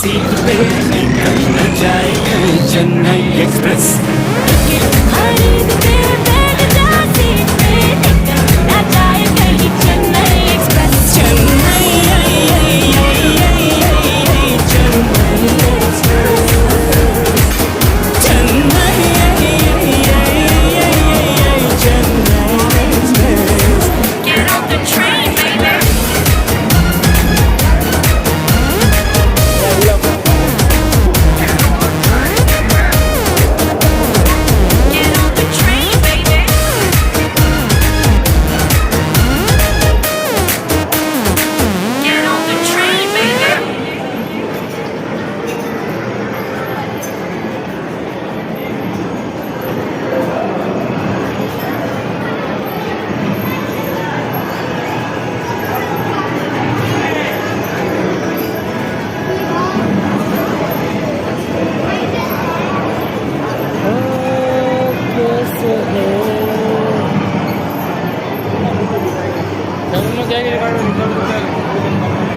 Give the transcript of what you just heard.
Seat पे निकल न जाए कहीं चेन्नई एक्सप्रेस। खरीद के बैठ जा सीट पे, निकल ना जाए कहीं Chennai express. Chennai Chennai express, Chennai Chennai express. Get on the train, baby. Get on the train, baby. Get on the train, baby. कैसे है? चलो जाएंगे।